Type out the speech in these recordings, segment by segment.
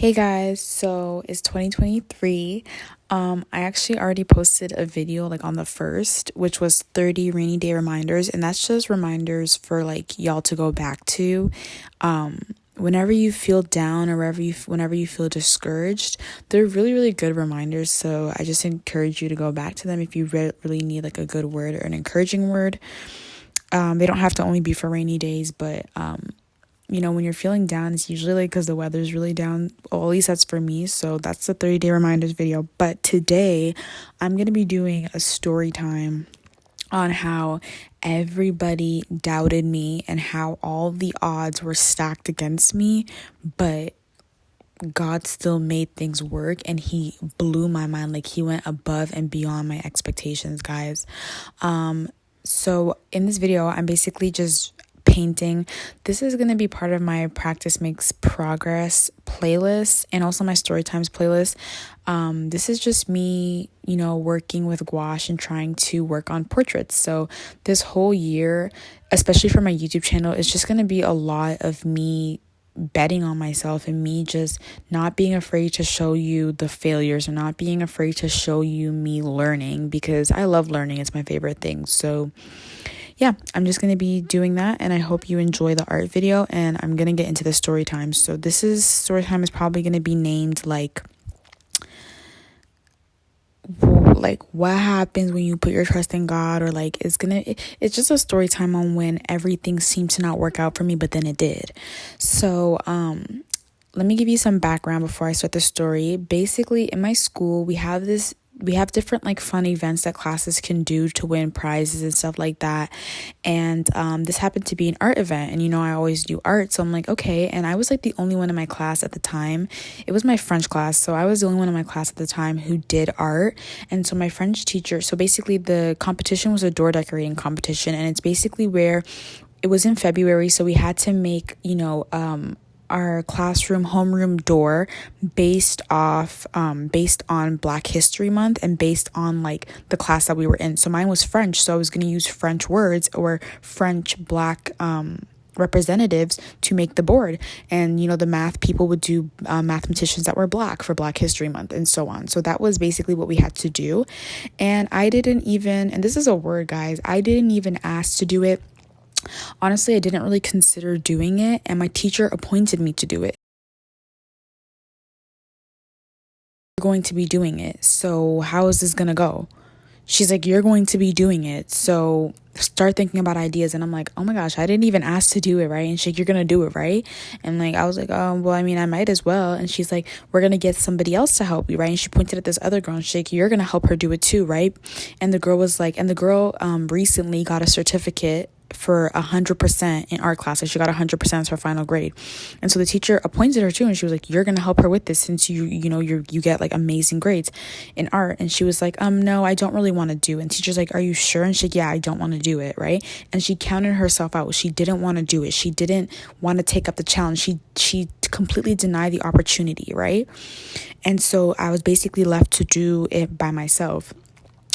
Hey guys, so it's 2023. I actually already posted a video like on the 1st, which was 30 rainy day reminders, and that's just reminders for like y'all to go back to. Whenever you feel down or whenever you feel discouraged, they're really, really good reminders. So I just encourage you to go back to them if you really need like a good word or an encouraging word. They don't have to only be for rainy days, but when you're feeling down, it's usually like because the weather's really down. Well, at least that's for me. So that's the 30-day reminders video. But today, I'm going to be doing a story time on how everybody doubted me and how all the odds were stacked against me. But God still made things work and he blew my mind. Like he went above and beyond my expectations, guys. So in this video, I'm basically just painting. This is going to be part of my practice makes progress playlist and also my story times playlist. This is just me, working with gouache and trying to work on portraits. So this whole year, especially for my YouTube channel, it's just going to be a lot of me betting on myself and me just not being afraid to show you the failures or not being afraid to show you me learning, because I love learning. It's my favorite thing. So yeah, I'm just going to be doing that, and I hope you enjoy the art video, and I'm going to get into the story time. So story time is probably going to be named like what happens when you put your trust in God, or like it's just a story time on when everything seemed to not work out for me, but then it did. So let me give you some background before I start the story. Basically, in my school, we have different like fun events that classes can do to win prizes and stuff like that. And this happened to be an art event, and I always do art, so I'm like, okay. And I was like the only one in my class at the time. It was my French class, so I was the only one in my class at the time who did art. And so my French teacher, so basically the competition was a door decorating competition, and it's basically where it was in February, so we had to make our classroom homeroom door based on Black History Month and based on like the class that we were in. So mine was French, so I was going to use French words or French Black representatives to make the board. And the math people would do mathematicians that were Black for Black History Month and so on. So that was basically what we had to do. And and this is a word, guys, I didn't even ask to do it. Honestly, I didn't really consider doing it, and my teacher appointed me to do it. You're going to be doing it, so how is this gonna go? She's like, you're going to be doing it, so start thinking about ideas. And I'm like, oh my gosh, I didn't even ask to do it, right? And she's like, you're gonna do it, right? And like, I was like, oh, well, I mean, I might as well. And she's like, we're gonna get somebody else to help you, right? And she pointed at this other girl, and she's like, you're gonna help her do it too, right? And the girl recently got a certificate for 100% in art class. She got 100% as her final grade. And so the teacher appointed her too, and she was like, you're gonna help her with this since you get like amazing grades in art. And she was like, no, I don't really want to do it. And teacher's like, are you sure? And she's like, yeah, I don't want to do it, right? And she counted herself out. She didn't want to do it. She didn't want to take up the challenge. She completely denied the opportunity, right? And so I was basically left to do it by myself.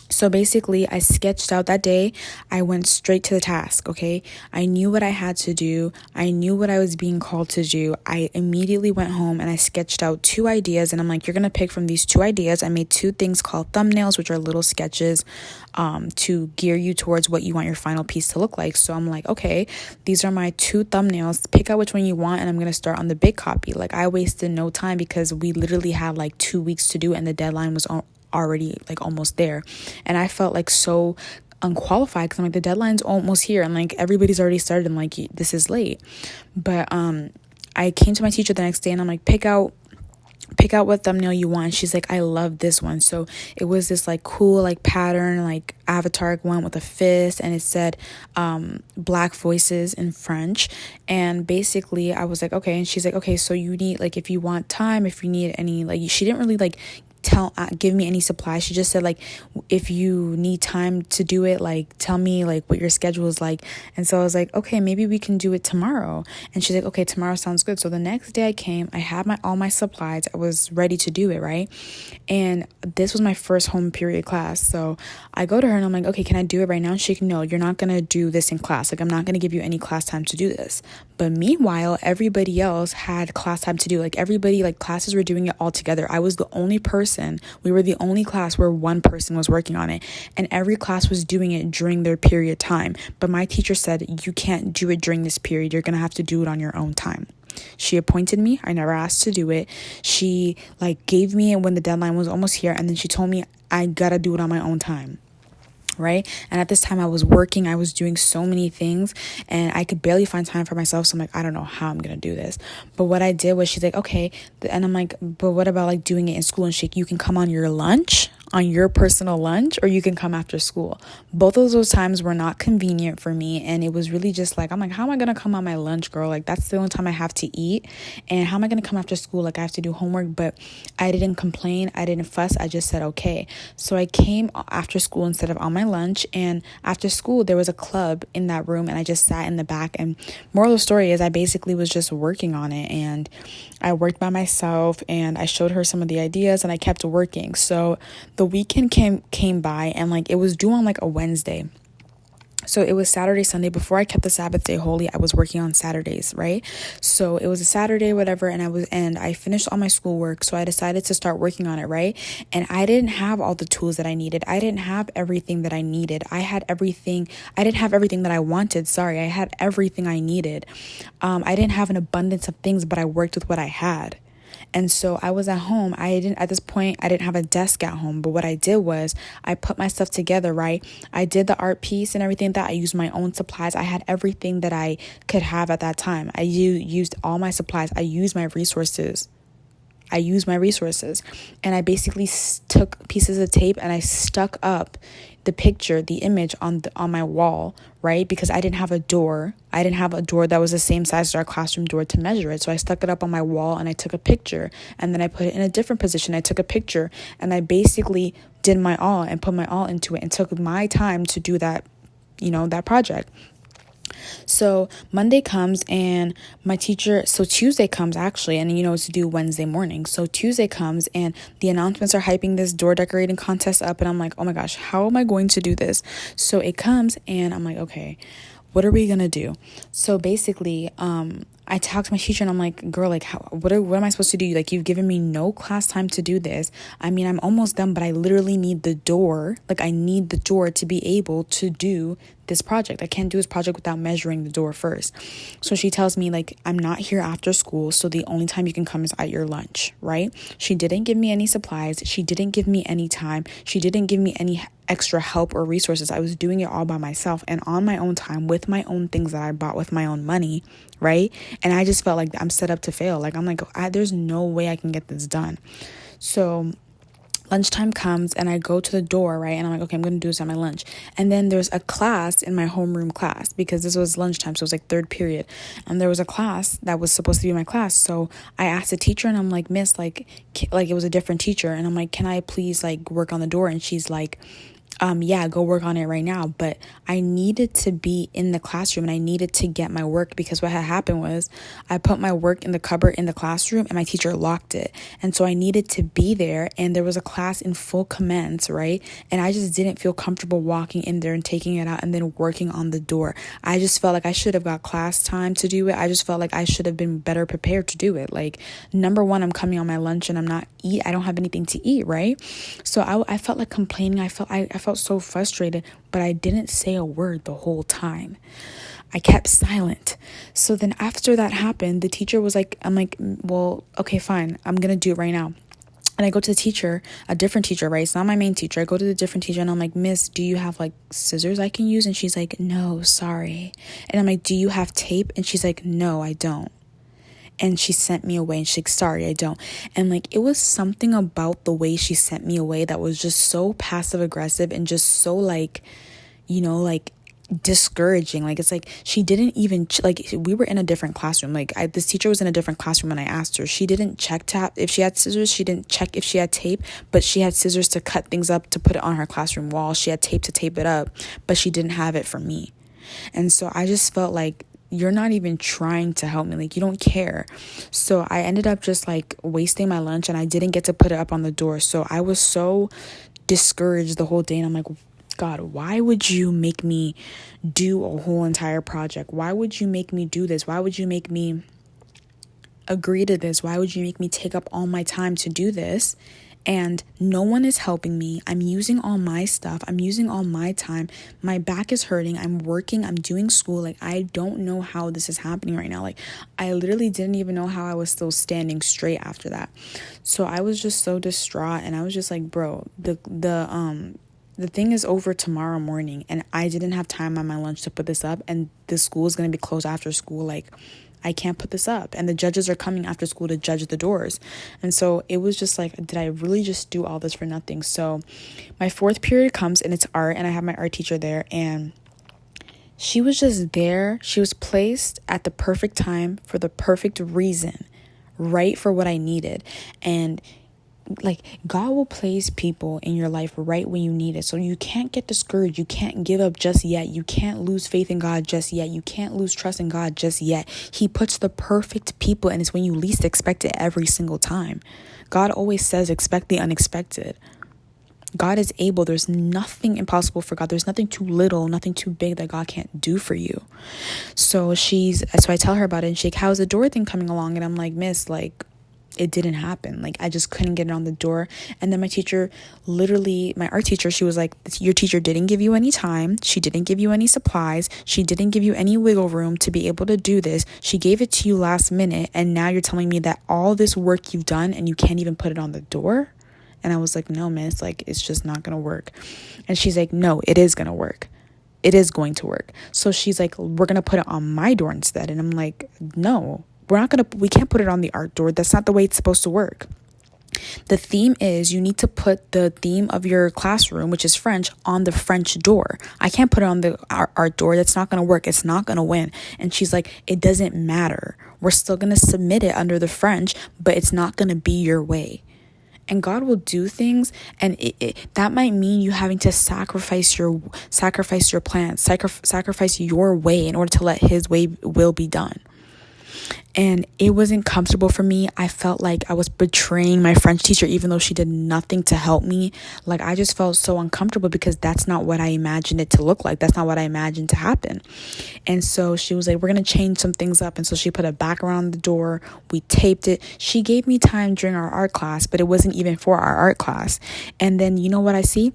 So basically, I sketched out that day. I went straight to the task, okay? I knew what I had to do. I knew what I was being called to do. I immediately went home and I sketched out 2 ideas. And I'm like, you're going to pick from these 2 ideas. I made 2 things called thumbnails, which are little sketches to gear you towards what you want your final piece to look like. So I'm like, okay, these are my 2 thumbnails. Pick out which one you want, and I'm going to start on the big copy. Like, I wasted no time because we literally had like 2 weeks to do it, and the deadline was already like almost there. And I felt like so unqualified because I'm like, the deadline's almost here and like everybody's already started and like this is late. But I came to my teacher the next day and I'm like, pick out what thumbnail you want. And she's like, I love this one. So it was this like cool like pattern like avatar one with a fist, and it said Black voices in French. And basically I was like, okay. And she's like, okay, so you need like, if you want time, if you need any, like, she didn't really like give me any supplies. She just said, like, if you need time to do it, like, tell me, like, what your schedule is like. And so I was like, okay, maybe we can do it tomorrow. And she's like, okay, tomorrow sounds good. So the next day I came, I had all my supplies. I was ready to do it, right? And this was my first home period class. So I go to her and I'm like, okay, can I do it right now? And she's like, no, you're not going to do this in class. Like, I'm not going to give you any class time to do this. But meanwhile, everybody else had class time to do. Like, everybody, like, classes were doing it all together. I was the only person. We were the only class where one person was working on it. And every class was doing it during their period time. But my teacher said, you can't do it during this period. You're going to have to do it on your own time. She appointed me. I never asked to do it. She, like, gave me it when the deadline was almost here. And then she told me I got to do it on my own time. Right? And at this time I was working, I was doing so many things and I could barely find time for myself. So I'm like, I don't know how I'm gonna do this. But what I did was, she's like, okay. And I'm like, but what about, like, doing it in school? And she's like, you can come on your lunch, on your personal lunch, or you can come after school. Both of those times were not convenient for me. And it was really just like, I'm like, how am I gonna come on my lunch, girl? Like, that's the only time I have to eat. And how am I gonna come after school? Like, I have to do homework. But I didn't complain, I didn't fuss, I just said okay. So I came after school instead of on my lunch. And after school there was a club in that room and I just sat in the back. And moral of the story is, I basically was just working on it, and I worked by myself and I showed her some of the ideas and I kept working. So the weekend came by, and, like, it was due on, like, a Wednesday. So it was Saturday, Sunday. Before I kept the Sabbath day holy, I was working on Saturdays, right? So it was a Saturday, whatever, and I finished all my schoolwork. So I decided to start working on it, right? And I didn't have all the tools that I needed. I didn't have everything that I needed. I didn't have everything that I wanted. Sorry, I had everything I needed. I didn't have an abundance of things, but I worked with what I had. And so I was at home. At this point, I didn't have a desk at home. But what I did was I put my stuff together, right? I did the art piece and everything that I used my own supplies. I had everything that I could have at that time. I used all my supplies. I used my resources. And I basically took pieces of tape and I stuck up the image on my wall, right? Because I didn't have a door. That was the same size as our classroom door to measure it. So I stuck it up on my wall and I took a picture, and then I put it in a different position. I took a picture and I basically did my all and put my all into it and took my time to do that, that project. So Monday comes and Tuesday comes actually, and it's due Wednesday morning. So Tuesday comes and the announcements are hyping this door decorating contest up, and I'm like, oh my gosh, how am I going to do this? So it comes and I'm like, okay, what are we gonna do? So basically, I talked to my teacher and I'm like, girl, like, what am I supposed to do? Like, you've given me no class time to do this. I mean, I'm almost done, but I literally need the door. Like, I need the door to be able to do this project. I can't do this project without measuring the door first. So she tells me, like, I'm not here after school, so the only time you can come is at your lunch, right? She didn't give me any supplies. She didn't give me any time. She didn't give me any extra help or resources. I was doing it all by myself and on my own time with my own things that I bought with my own money, right? And I just felt like I'm set up to fail. Like, I'm like, there's no way I can get this done. So lunchtime comes and I go to the door, right? And I'm like, okay, I'm going to do this at my lunch. And then there's a class in my homeroom class, because this was lunchtime. So it was like third period. And there was a class that was supposed to be my class. So I asked the teacher and I'm like, miss, like it was a different teacher. And I'm like, can I please, like, work on the door? And she's like, yeah, go work on it right now. But I needed to be in the classroom and I needed to get my work, because what had happened was I put my work in the cupboard in the classroom and my teacher locked it. And so I needed to be there, and there was a class in full commence, right? And I just didn't feel comfortable walking in there and taking it out and then working on the door. I just felt like I should have got class time to do it. I just felt like I should have been better prepared to do it. Like, number one, I'm coming on my lunch and I don't have anything to eat, right? So I felt like complaining. I felt so frustrated, but I didn't say a word the whole time. I kept silent. So then after that happened, the teacher was like, I'm like, well, okay, fine. I'm going to do it right now. And I go to the teacher, a different teacher, right? It's not my main teacher. I go to the different teacher and I'm like, miss, do you have, like, scissors I can use? And she's like, no, sorry. And I'm like, do you have tape? And she's like, no, I don't. And she sent me away, and she's like, sorry, I don't. And, like, it was something about the way she sent me away that was just so passive aggressive and just so, like, like, discouraging. Like, it's like she didn't even like, we were in a different classroom. Like, this teacher was in a different classroom when I asked her. She didn't check if she had scissors. She didn't check if she had tape, but she had scissors to cut things up to put it on her classroom wall. She had tape to tape it up, but she didn't have it for me. And so I just felt like, you're not even trying to help me. Like, you don't care. So I ended up just like wasting my lunch, and I didn't get to put it up on the door. So I was so discouraged the whole day, and I'm like, God, why would you make me do a whole entire project? Why would you make me do this? Why would you make me agree to this? Why would you make me take up all my time to do this? And no one is helping me. I'm using all my stuff. I'm using all my time. My back is hurting. I'm working. I'm doing school. Like, I don't know how this is happening right now. Like, I literally didn't even know how I was still standing straight after that. So I was just so distraught, and I was just like, bro, the thing is over tomorrow morning, and I didn't have time on my lunch to put this up, and the school is going to be closed after school. Like, I can't put this up, and the judges are coming after school to judge the doors. And so it was just like, did I really just do all this for nothing? So my fourth period comes, and it's art, and I have my art teacher there, and she was just there. She was placed at the perfect time for the perfect reason, right for what I needed. And like, God will place people in your life right when you need it. So you can't get discouraged. You can't give up just yet. You can't lose faith in God just yet. You can't lose trust in God just yet. He puts the perfect people, and it's when you least expect it every single time. God always says, expect the unexpected. God is able. There's nothing impossible for God. There's nothing too little, nothing too big that God can't do for you. So I tell her about it, and she's like, how's the door thing coming along? And I'm like, miss, like, it didn't happen. Like, I just couldn't get it on the door. And then my art teacher, she was like, your teacher didn't give you any time. She didn't give you any supplies. She didn't give you any wiggle room to be able to do this. She gave it to you last minute. And now you're telling me that all this work you've done and you can't even put it on the door? And I was like, no, miss, like, it's just not going to work. And she's like, no, it is going to work. It is going to work. So she's like, we're going to put it on my door instead. And I'm like, no. We can't put it on the art door. That's not the way it's supposed to work. The theme is, you need to put the theme of your classroom, which is French, on the French door. I can't put it on the art door. That's not going to work. It's not going to win. And she's like, it doesn't matter. We're still going to submit it under the French, but it's not going to be your way. And God will do things, and that might mean you having to sacrifice your plans, sacrifice your way in order to let His will be done. And it wasn't comfortable for me. I felt like I was betraying my French teacher, even though she did nothing to help me. Like, I just felt so uncomfortable because that's not what I imagined it to look like. That's not what I imagined to happen. And so she was like, we're going to change some things up. And so she put it back around the door. We taped it. She gave me time during our art class, but it wasn't even for our art class. And then, you know what I see?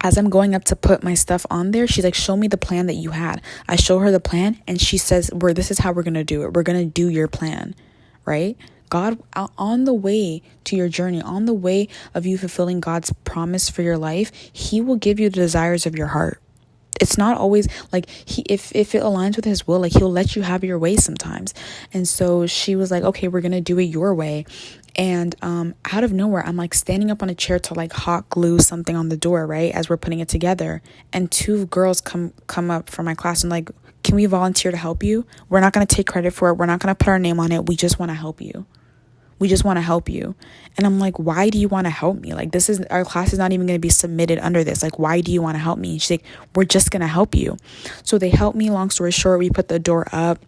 As I'm going up to put my stuff on there, she's like, show me the plan that you had. I show her the plan, and she says, this is how we're going to do it. We're going to do your plan, right? God, on the way to your journey, on the way of you fulfilling God's promise for your life, He will give you the desires of your heart. It's not always like if it aligns with His will, like He'll let you have your way sometimes. And so she was like, okay, we're going to do it your way. And out of nowhere, I'm like standing up on a chair to like hot glue something on the door, right, as we're putting it together. And two girls come up from my class and like, can we volunteer to help you? We're not going to take credit for it. We're not going to put our name on it. We just want to help you. We just want to help you. And I'm like, why do you want to help me? Like, our class is not even going to be submitted under this. Like, why do you want to help me? And she's like, we're just going to help you. So they helped me. Long story short, we put the door up.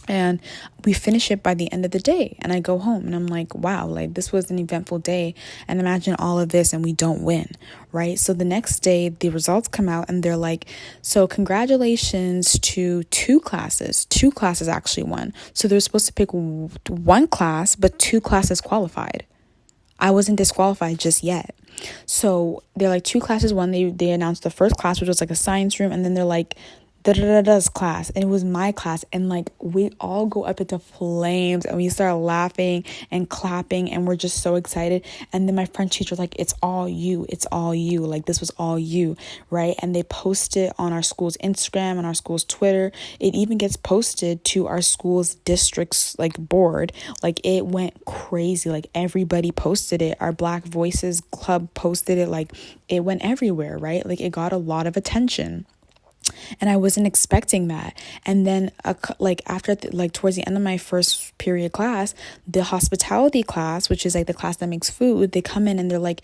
And we finish it by the end of the day. And I go home and I'm like, wow, like this was an eventful day. And imagine all of this and we don't win, right? So the next day, the results come out and they're like, so congratulations to two classes. Two classes actually won. So they're supposed to pick one class, but two classes qualified. I wasn't disqualified just yet. So they're like, two classes won. They announced the first class, which was like a science room. And then they're like, da-da-da-da's class, and it was my class, and like we all go up into flames and we start laughing and clapping and we're just so excited. And then my French teacher was like, it's all you, like this was all you, right? And they post it on our school's Instagram and our school's Twitter. It even gets posted to our school's district's like board. Like it went crazy, like everybody posted it. Our Black Voices Club posted it, like it went everywhere, right? Like it got a lot of attention. And I wasn't expecting that. And then like after like towards the end of my first period class, the hospitality class, which is like the class that makes food, they come in and they're like,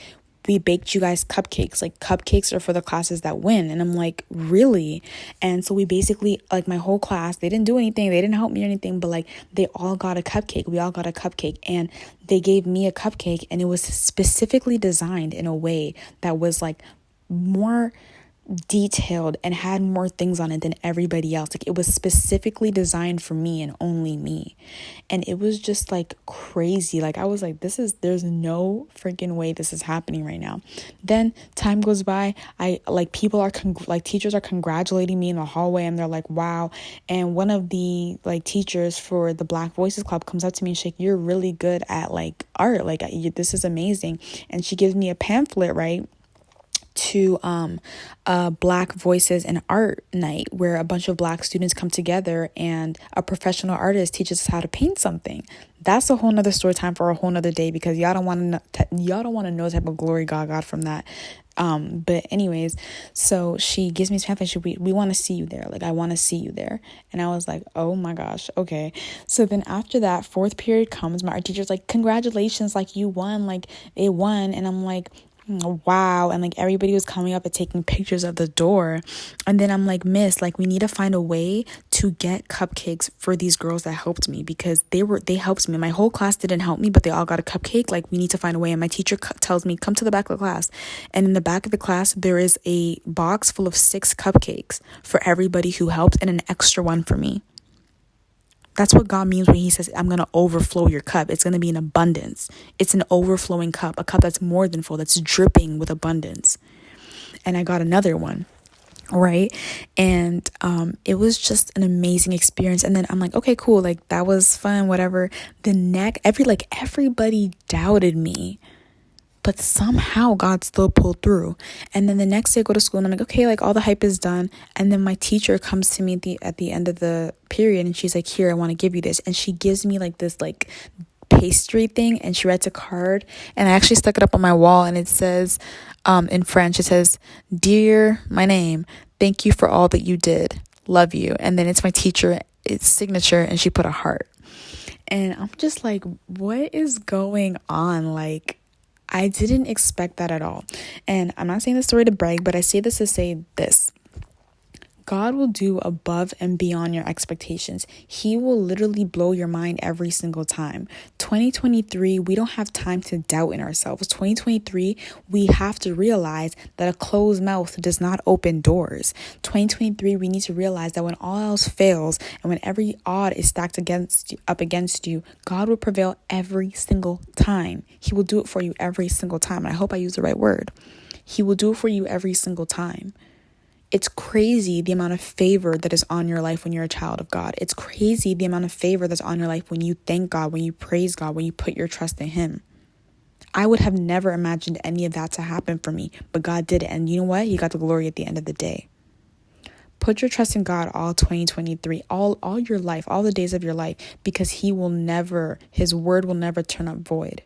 we baked you guys cupcakes. Like, cupcakes are for the classes that win. And I'm like, really? And so we basically, like, my whole class, they didn't do anything, they didn't help me or anything, but like they all got a cupcake. We all got a cupcake, and they gave me a cupcake, and it was specifically designed in a way that was like more detailed and had more things on it than everybody else. Like, it was specifically designed for me and only me. And it was just like crazy. Like, I was like, there's no freaking way this is happening right now. Then time goes by. Teachers are congratulating me in the hallway, and they're like, wow. And one of the like teachers for the Black Voices Club comes up to me and she's like, you're really good at like art. Like, this is amazing. And she gives me a pamphlet, right, to Black Voices and Art Night, where a bunch of Black students come together and a professional artist teaches us how to paint something. That's a whole nother story time for a whole nother day, because y'all don't want to know the type of glory God got from that. But anyways, so she gives me this pamphlet. We want to see you there. Like, I want to see you there. And I was like, oh my gosh, okay. So then after that, fourth period comes, my art teacher's like, congratulations, like you won, like they won. And I'm like, wow. And like everybody was coming up and taking pictures of the door. And then I'm like, miss, like, we need to find a way to get cupcakes for these girls that helped me, because they helped me. My whole class didn't help me, but they all got a cupcake. Like, we need to find a way. And my teacher tells me, come to the back of the class. And in the back of the class, there is a box full of 6 cupcakes for everybody who helped, and an extra one for me. That's what God means when he says, I'm going to overflow your cup. It's going to be in abundance. It's an overflowing cup, a cup that's more than full, that's dripping with abundance. And I got another one, right? And it was just an amazing experience. And then I'm like, okay, cool. Like, that was fun, whatever. Everybody doubted me, but somehow God still pulled through. And then the next day I go to school and I'm like, okay, like all the hype is done. And then my teacher comes to me at the end of the period, and she's like, here, I want to give you this. And she gives me like this like pastry thing, and she writes a card, and I actually stuck it up on my wall, and it says in French, it says, dear, my name, thank you for all that you did. Love you. And then it's my teacher, it's signature, and she put a heart. And I'm just like, what is going on? Like, I didn't expect that at all. And I'm not saying this story to brag, but I say this to say this. God will do above and beyond your expectations. He will literally blow your mind every single time. 2023, we don't have time to doubt in ourselves. 2023, we have to realize that a closed mouth does not open doors. 2023, we need to realize that when all else fails and when every odd is stacked up against you, God will prevail every single time. He will do it for you every single time. And I hope I use the right word. He will do it for you every single time. It's crazy the amount of favor that is on your life when you're a child of God. It's crazy the amount of favor that's on your life when you thank God, when you praise God, when you put your trust in him. I would have never imagined any of that to happen for me, but God did it. And you know what? He got the glory at the end of the day. Put your trust in God all 2023, all your life, all the days of your life, because his word will never turn up void.